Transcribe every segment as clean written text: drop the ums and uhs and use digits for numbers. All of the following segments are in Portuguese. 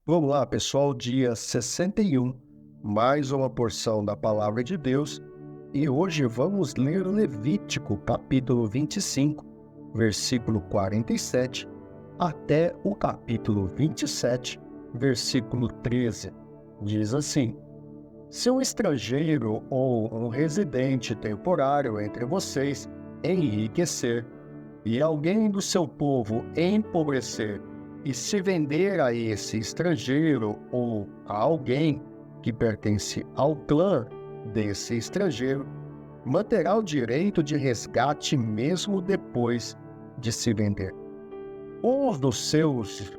Vamos lá, pessoal, dia 61, mais uma porção da Palavra de Deus. E hoje vamos ler Levítico, capítulo 25, versículo 47, até o capítulo 27, versículo 13. Diz assim: Se um estrangeiro ou um residente temporário entre vocês enriquecer, e alguém do seu povo empobrecer, e se vender a esse estrangeiro ou a alguém que pertence ao clã desse estrangeiro, manterá o direito de resgate mesmo depois de se vender. Um dos seus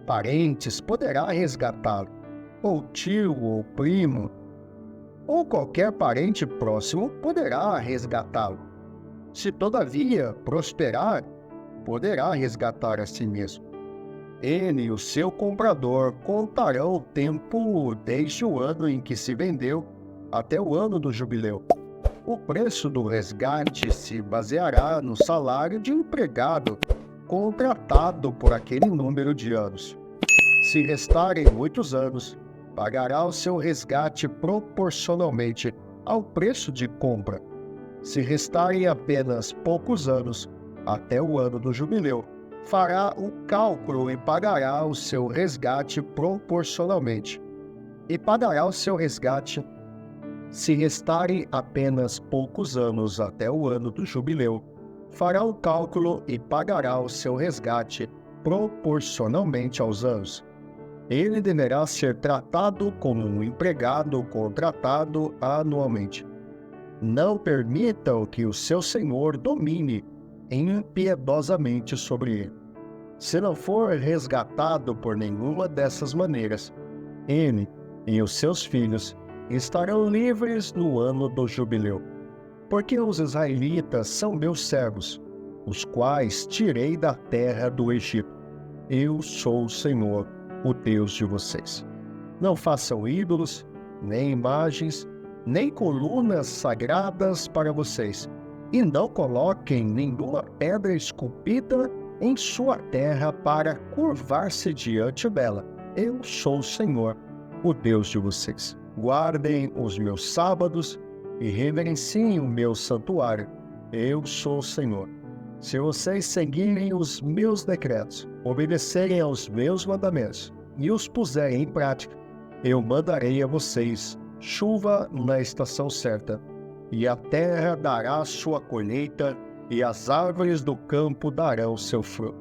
parentes poderá resgatá-lo, ou tio ou primo, ou qualquer parente próximo poderá resgatá-lo. Se todavia prosperar, poderá resgatar a si mesmo. Ele e o seu comprador contarão o tempo desde o ano em que se vendeu até o ano do jubileu. O preço do resgate se baseará no salário de empregado contratado por aquele número de anos. Se restarem muitos anos, pagará o seu resgate proporcionalmente ao preço de compra. Se restarem apenas poucos anos, até o ano do jubileu, fará o cálculo e pagará o seu resgate proporcionalmente. E pagará o seu resgate se restarem apenas poucos anos até o ano do jubileu. Fará o cálculo e pagará o seu resgate proporcionalmente aos anos. Ele deverá ser tratado como um empregado contratado anualmente. Não permitam que o seu senhor domine impiedosamente sobre ele. Se não for resgatado por nenhuma dessas maneiras, ele e os seus filhos estarão livres no ano do jubileu. Porque os israelitas são meus servos, os quais tirei da terra do Egito. Eu sou o Senhor, o Deus de vocês. Não façam ídolos, nem imagens, nem colunas sagradas para vocês, e não coloquem nenhuma pedra esculpida em sua terra para curvar-se diante dela. Eu sou o Senhor, o Deus de vocês. Guardem os meus sábados e reverenciem o meu santuário. Eu sou o Senhor. Se vocês seguirem os meus decretos, obedecerem aos meus mandamentos e os puserem em prática, eu mandarei a vocês chuva na estação certa, e a terra dará sua colheita, e as árvores do campo darão seu fruto.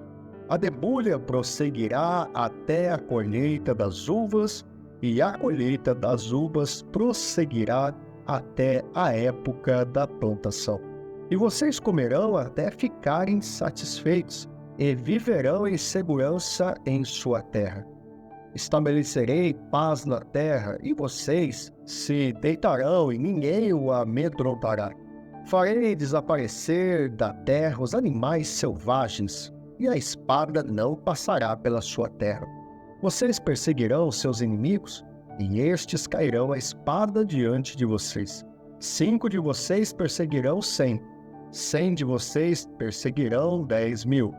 A debulha prosseguirá até a colheita das uvas, e a colheita das uvas prosseguirá até a época da plantação. E vocês comerão até ficarem satisfeitos, e viverão em segurança em sua terra. Estabelecerei paz na terra, e vocês se deitarão e ninguém o amedrontará. Farei desaparecer da terra os animais selvagens, e a espada não passará pela sua terra. Vocês perseguirão seus inimigos, e estes cairão a espada diante de vocês. 5 de vocês perseguirão 100, 100 de vocês perseguirão 10.000.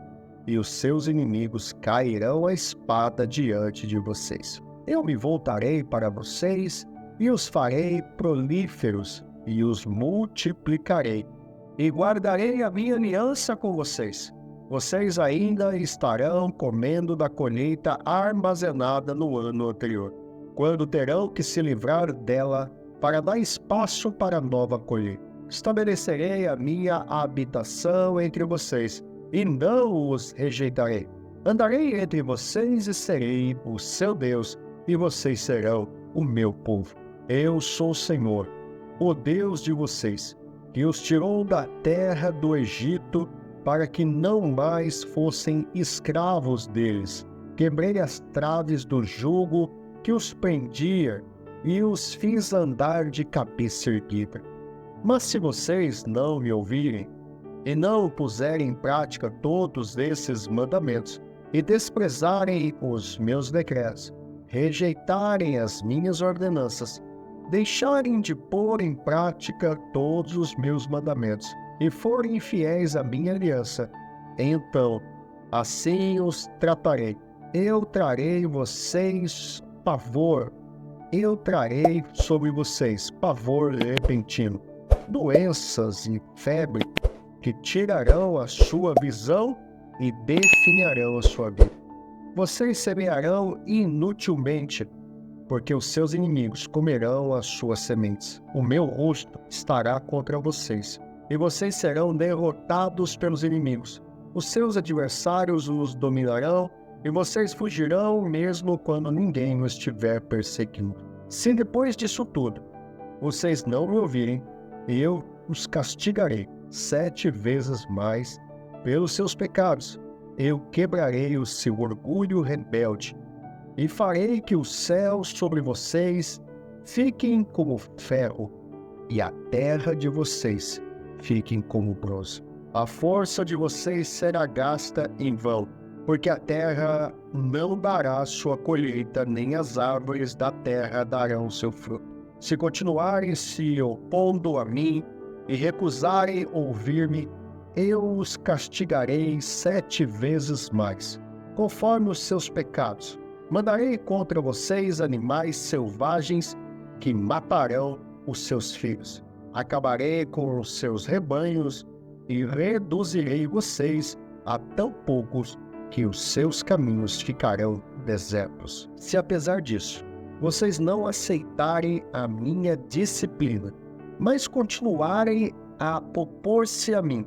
E os seus inimigos cairão a espada diante de vocês. Eu me voltarei para vocês e os farei prolíferos e os multiplicarei. E guardarei a minha aliança com vocês. Vocês ainda estarão comendo da colheita armazenada no ano anterior, quando terão que se livrar dela para dar espaço para a nova colheita. Estabelecerei a minha habitação entre vocês, e não os rejeitarei. Andarei entre vocês e serei o seu Deus, e vocês serão o meu povo. Eu sou o Senhor, o Deus de vocês, que os tirou da terra do Egito para que não mais fossem escravos deles. Quebrei as traves do jugo que os prendia e os fiz andar de cabeça erguida. Mas se vocês não me ouvirem, e não puserem em prática todos esses mandamentos, e desprezarem os meus decretos, rejeitarem as minhas ordenanças, deixarem de pôr em prática todos os meus mandamentos, e forem infiéis à minha aliança, então assim os tratarei. eu trarei vocês pavor. Eu trarei sobre vocês pavor repentino, doenças e febre que tirarão a sua visão e definharão a sua vida. Vocês semearão inutilmente, porque os seus inimigos comerão as suas sementes. O meu rosto estará contra vocês, e vocês serão derrotados pelos inimigos. Os seus adversários os dominarão, e vocês fugirão mesmo quando ninguém os estiver perseguindo. Se depois disso tudo vocês não me ouvirem, eu os castigarei 7 vezes mais pelos seus pecados. Eu quebrarei o seu orgulho rebelde e farei que os céus sobre vocês fiquem como ferro e a terra de vocês fiquem como bronze. A força de vocês será gasta em vão, porque a terra não dará sua colheita, nem as árvores da terra darão seu fruto. Se continuarem se opondo a mim e recusarem ouvir-me, eu os castigarei 7 vezes mais, conforme os seus pecados. Mandarei contra vocês animais selvagens que matarão os seus filhos. Acabarei com os seus rebanhos e reduzirei vocês a tão poucos que os seus caminhos ficarão desertos. Se apesar disso, vocês não aceitarem a minha disciplina, mas continuarem a opor-se a mim,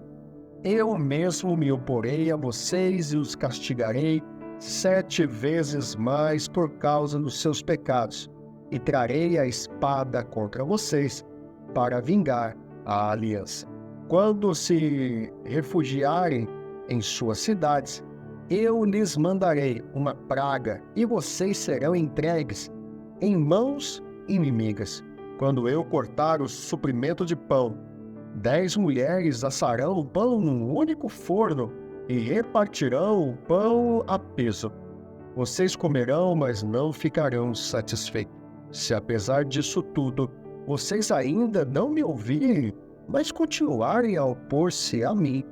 eu mesmo me oporei a vocês e os castigarei 7 vezes mais por causa dos seus pecados, e trarei a espada contra vocês para vingar a aliança. Quando se refugiarem em suas cidades, eu lhes mandarei uma praga, e vocês serão entregues em mãos inimigas. Quando eu cortar o suprimento de pão, 10 mulheres assarão o pão num único forno e repartirão o pão a peso. Vocês comerão, mas não ficarão satisfeitos. Se apesar disso tudo, vocês ainda não me ouvirem, mas continuarem a opor-se a mim,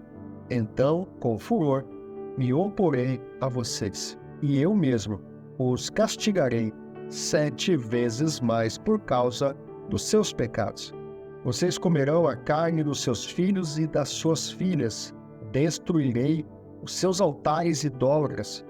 então, com furor, me oporei a vocês, e eu mesmo os castigarei 7 vezes mais por causa dos seus pecados. Vocês comerão a carne dos seus filhos e das suas filhas. Destruirei os seus altares idólatras.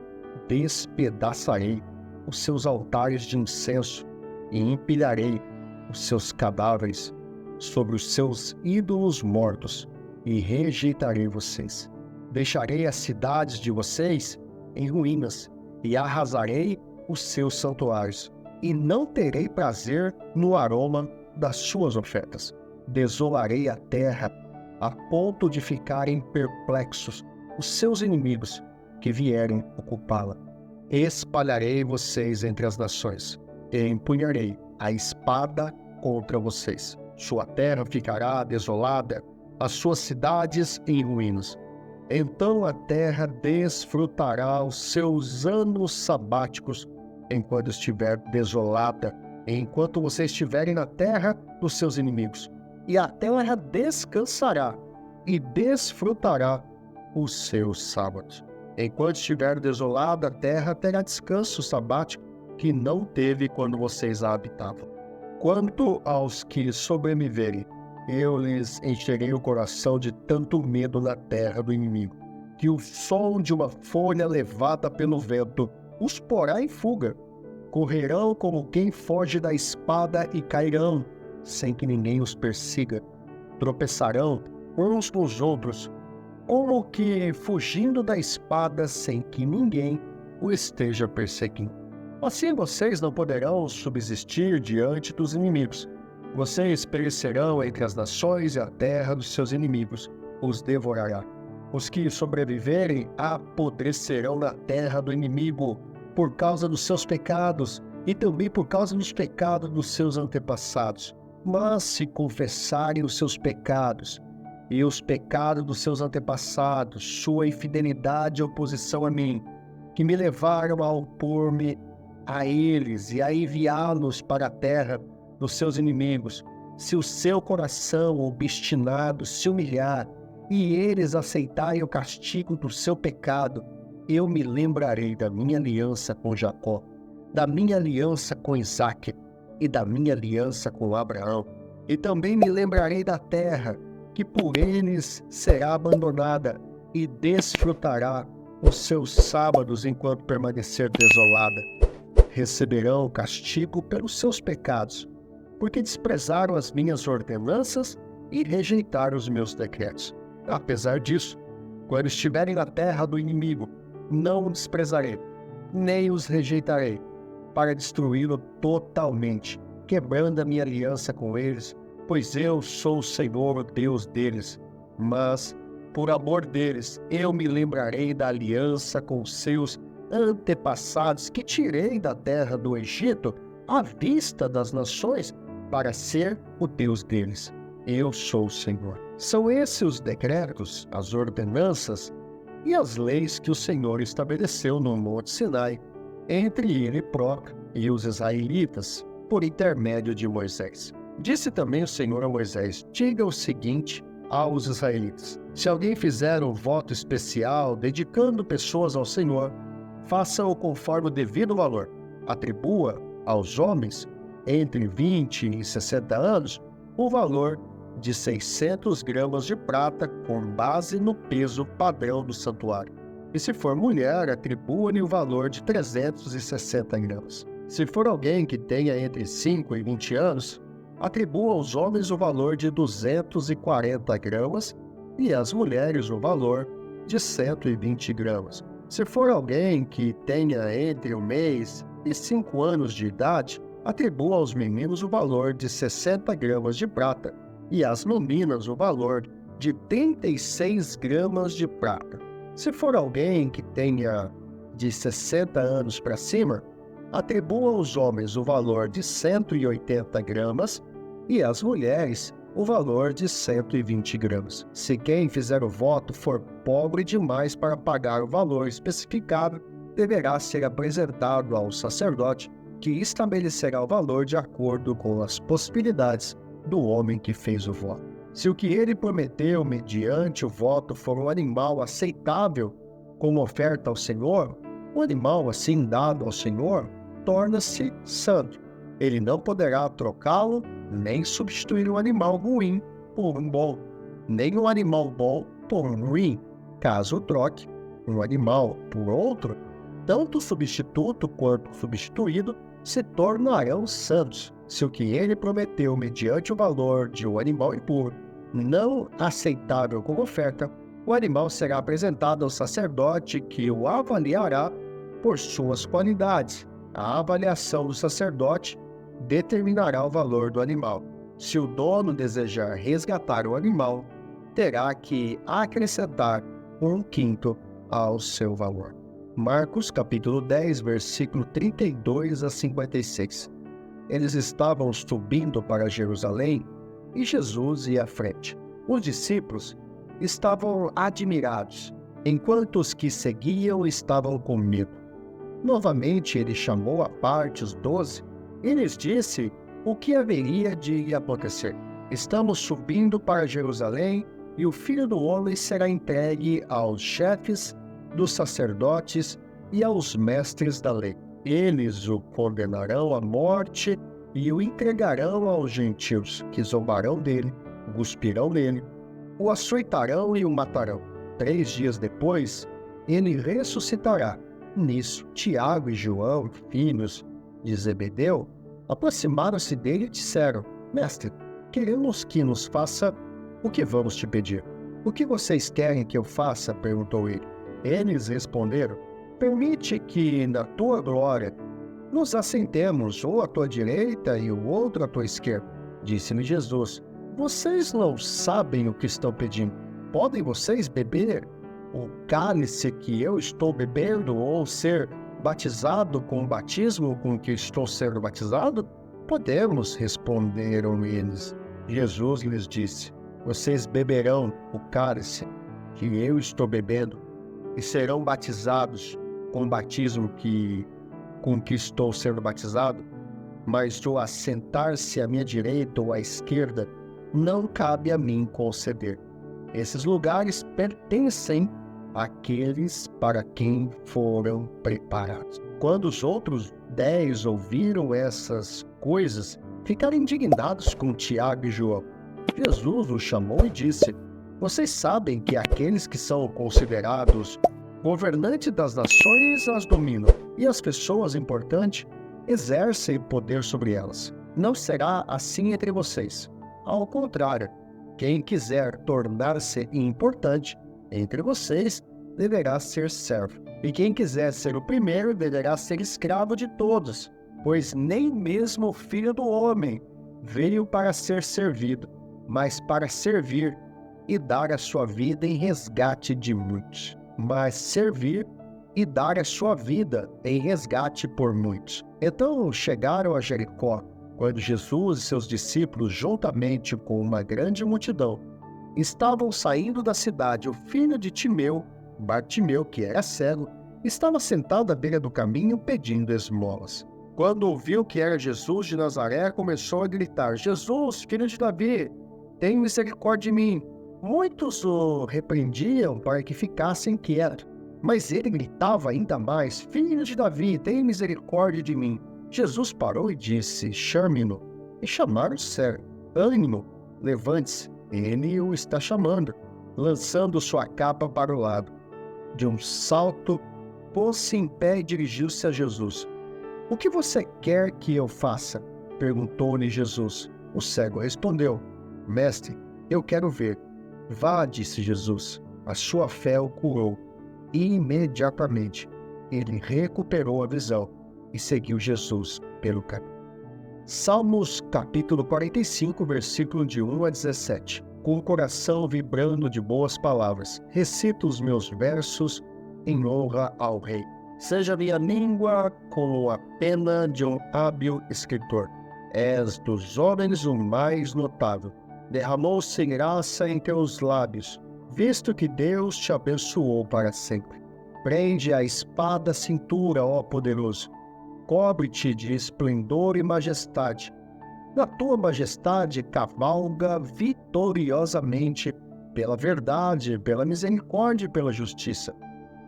Despedaçarei os seus altares de incenso e empilharei os seus cadáveres sobre os seus ídolos mortos e rejeitarei vocês. Deixarei as cidades de vocês em ruínas e arrasarei os seus santuários, e não terei prazer no aroma das suas ofertas. Desolarei a terra a ponto de ficarem perplexos os seus inimigos que vierem ocupá-la. Espalharei vocês entre as nações e empunharei a espada contra vocês. Sua terra ficará desolada, as suas cidades em ruínas. Então a terra desfrutará os seus anos sabáticos enquanto estiver desolada, enquanto vocês estiverem na terra dos seus inimigos. E a terra descansará e desfrutará os seus sábados. Enquanto estiver desolada, a terra terá descanso sabático que não teve quando vocês a habitavam. Quanto aos que sobreviverem, eu lhes encherei o coração de tanto medo na terra do inimigo, que o som de uma folha levada pelo vento os porá em fuga. Correrão como quem foge da espada e cairão, sem que ninguém os persiga. Tropeçarão uns nos outros, como que fugindo da espada sem que ninguém o esteja perseguindo. Assim vocês não poderão subsistir diante dos inimigos. Vocês perecerão entre as nações e a terra dos seus inimigos os devorará. Os que sobreviverem apodrecerão na terra do inimigo por causa dos seus pecados e também por causa dos pecados dos seus antepassados. Mas se confessarem os seus pecados e os pecados dos seus antepassados, sua infidelidade e oposição a mim, que me levaram a opor-me a eles e a enviá-los para a terra dos seus inimigos, se o seu coração obstinado se humilhar e eles aceitarem o castigo do seu pecado eu me lembrarei da minha aliança com Jacó, da minha aliança com Isaque e da minha aliança com Abraão. E também me lembrarei da terra, que por eles será abandonada e desfrutará os seus sábados enquanto permanecer desolada. Receberão castigo pelos seus pecados, porque desprezaram as minhas ordenanças e rejeitaram os meus decretos. Apesar disso, quando estiverem na terra do inimigo, não o desprezarei, nem os rejeitarei, para destruí-lo totalmente, quebrando a minha aliança com eles, pois eu sou o Senhor, o Deus deles. Mas, por amor deles, eu me lembrarei da aliança com seus antepassados que tirei da terra do Egito, à vista das nações, para ser o Deus deles. Eu sou o Senhor. São esses os decretos, as ordenanças e as leis que o Senhor estabeleceu no Monte Sinai, entre ele próprio e os israelitas, por intermédio de Moisés. Disse também o Senhor a Moisés: diga o seguinte aos israelitas: se alguém fizer um voto especial, dedicando pessoas ao Senhor, faça-o conforme o devido valor. Atribua aos homens entre 20 e 60 anos o valor de 600 gramas de prata, com base no peso padrão do santuário. E se for mulher, atribua-lhe o valor de 360 gramas. Se for alguém que tenha entre 5 e 20 anos, atribua aos homens o valor de 240 gramas e às mulheres o valor de 120 gramas. Se for alguém que tenha entre 1 mês e 5 anos de idade, atribua aos meninos o valor de 60 gramas de prata e às meninas o valor de 36 gramas de prata. Se for alguém que tenha de 60 anos para cima, atribua aos homens o valor de 180 gramas e às mulheres o valor de 120 gramas. Se quem fizer o voto for pobre demais para pagar o valor especificado, deverá ser apresentado ao sacerdote, que estabelecerá o valor de acordo com as possibilidades do homem que fez o voto. Se o que ele prometeu mediante o voto for um animal aceitável como oferta ao Senhor, o animal assim dado ao Senhor torna-se santo. Ele não poderá trocá-lo, nem substituir um animal ruim por um bom, nem um animal bom por um ruim. Caso troque um animal por outro, tanto o substituto quanto o substituído se tornarão santos. Se o que ele prometeu mediante o valor de um animal impuro não aceitável como oferta, o animal será apresentado ao sacerdote, que o avaliará por suas qualidades. A avaliação do sacerdote determinará o valor do animal. Se o dono desejar resgatar o animal, terá que acrescentar 1/5 ao seu valor. Marcos capítulo 10, versículo 32 a 56. Eles estavam subindo para Jerusalém e Jesus ia à frente. Os discípulos estavam admirados, enquanto os que seguiam estavam com medo. Novamente ele chamou à parte os 12 e lhes disse o que haveria de acontecer. Estamos subindo para Jerusalém e o Filho do Homem será entregue aos chefes dos sacerdotes e aos mestres da lei. Eles o condenarão à morte e o entregarão aos gentios, que zombarão dele, cuspirão nele, o açoitarão e o matarão. 3 dias depois, ele ressuscitará. Nisso, Tiago e João, filhos de Zebedeu, aproximaram-se dele e disseram: Mestre, queremos que nos faça o que vamos te pedir. O que vocês querem que eu faça? Perguntou ele. Eles responderam: permite que, na tua glória, nos assentemos, um à tua direita e o outro à tua esquerda. Disse-lhe Jesus: vocês não sabem o que estão pedindo. Podem vocês beber o cálice que eu estou bebendo, ou ser batizado com o batismo com que estou sendo batizado? Podemos, responderam eles. Jesus lhes disse: vocês beberão o cálice que eu estou bebendo e serão batizados com o batismo com que estou sendo batizado, mas o assentar-se à minha direita ou à esquerda não cabe a mim conceder. Esses lugares pertencem aqueles para quem foram preparados. Quando os outros 10 ouviram essas coisas, ficaram indignados com Tiago e João. Jesus os chamou e disse: vocês sabem que aqueles que são considerados governantes das nações as dominam, e as pessoas importantes exercem poder sobre elas. Não será assim entre vocês. Ao contrário, quem quiser tornar-se importante entre vocês deverá ser servo. E quem quiser ser o primeiro deverá ser escravo de todos, pois nem mesmo o Filho do Homem veio para ser servido, mas para servir e dar a sua vida em resgate de muitos. Mas servir e dar a sua vida em resgate por muitos. Então chegaram a Jericó, quando Jesus e seus discípulos, juntamente com uma grande multidão, estavam saindo da cidade. O filho de Timeu, Bartimeu, que era cego, estava sentado à beira do caminho pedindo esmolas. Quando ouviu que era Jesus de Nazaré, começou a gritar: Jesus, filho de Davi, tem misericórdia de mim. Muitos o repreendiam para que ficassem quietos, mas ele gritava ainda mais: Filho de Davi, tem misericórdia de mim. Jesus parou e disse: chame-no. E chamaram o cego. Ânimo, levante-se, ele o está chamando. Lançando sua capa para o lado, de um salto, pôs-se em pé e dirigiu-se a Jesus. O que você quer que eu faça? Perguntou-lhe Jesus. O cego respondeu: Mestre, eu quero ver. Vá, disse Jesus, a sua fé o curou. E imediatamente ele recuperou a visão e seguiu Jesus pelo caminho. Salmos capítulo 45, versículo de 1 a 17. Com o coração vibrando de boas palavras, recito os meus versos em honra ao Rei. Seja minha língua como a pena de um hábil escritor. És dos homens o mais notável. Derramou-se graça em teus lábios, visto que Deus te abençoou para sempre. Prende a espada à cintura, ó poderoso. Cobre-te de esplendor e majestade. Na tua majestade cavalga vitoriosamente pela verdade, pela misericórdia e pela justiça.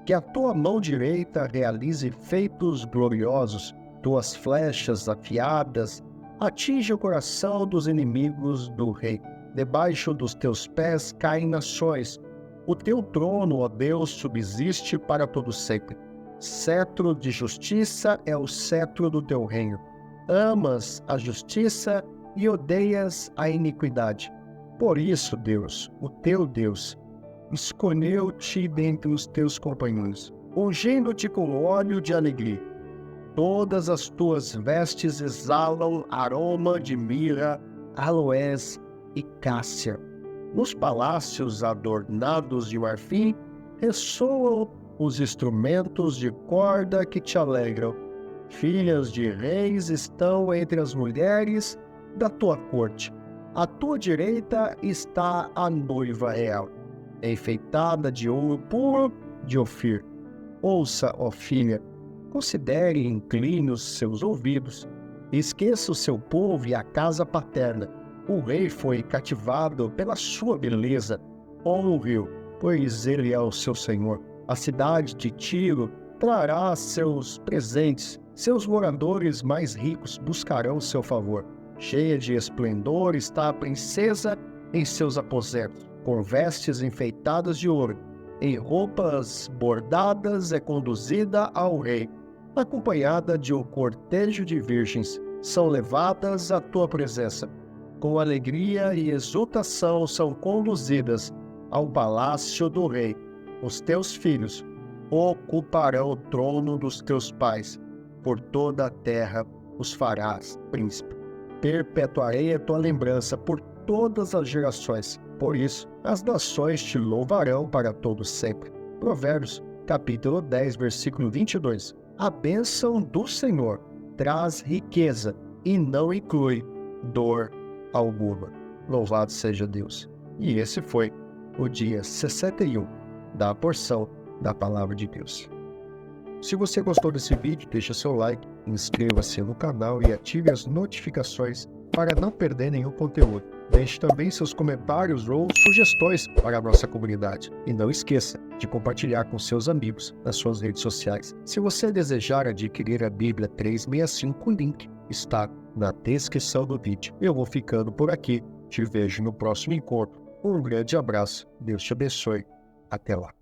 Que a tua mão direita realize feitos gloriosos, tuas flechas afiadas atinge o coração dos inimigos do rei. Debaixo dos teus pés caem nações. O teu trono, ó Deus, subsiste para todo sempre. Cetro de justiça é o cetro do teu reino. Amas a justiça e odeias a iniquidade. Por isso, Deus, o teu Deus, escolheu-te dentre os teus companheiros, ungindo-te com óleo de alegria. Todas as tuas vestes exalam aroma de mirra, aloés e cássia. Nos palácios adornados de marfim, ressoam os instrumentos de corda que te alegram. Filhas de reis estão entre as mulheres da tua corte. À tua direita está a noiva real, enfeitada de ouro puro de Ofir. Ouça, ó filha, considere e incline os seus ouvidos. Esqueça o seu povo e a casa paterna. O rei foi cativado pela sua beleza. Honre-o, pois ele é o seu senhor. A cidade de Tiro trará seus presentes. Seus moradores mais ricos buscarão seu favor. Cheia de esplendor está a princesa em seus aposentos, com vestes enfeitadas de ouro. Em roupas bordadas é conduzida ao rei. Acompanhada de um cortejo de virgens, são levadas à tua presença. Com alegria e exultação são conduzidas ao palácio do rei. Os teus filhos ocuparão o trono dos teus pais. Por toda a terra os farás príncipe. Perpetuarei a tua lembrança por todas as gerações. Por isso, as nações te louvarão para todo sempre. Provérbios, capítulo 10, versículo 22. A bênção do Senhor traz riqueza e não inclui dor alguma. Louvado seja Deus. E esse foi o dia 61 da porção da Palavra de Deus. Se você gostou desse vídeo, deixa seu like, inscreva-se no canal e ative as notificações para não perder nenhum conteúdo. Deixe também seus comentários ou sugestões para a nossa comunidade. E não esqueça de compartilhar com seus amigos nas suas redes sociais. Se você desejar adquirir a Bíblia 365, o link está na descrição do vídeo. Eu vou ficando por aqui. Te vejo no próximo encontro. Um grande abraço. Deus te abençoe. Até lá.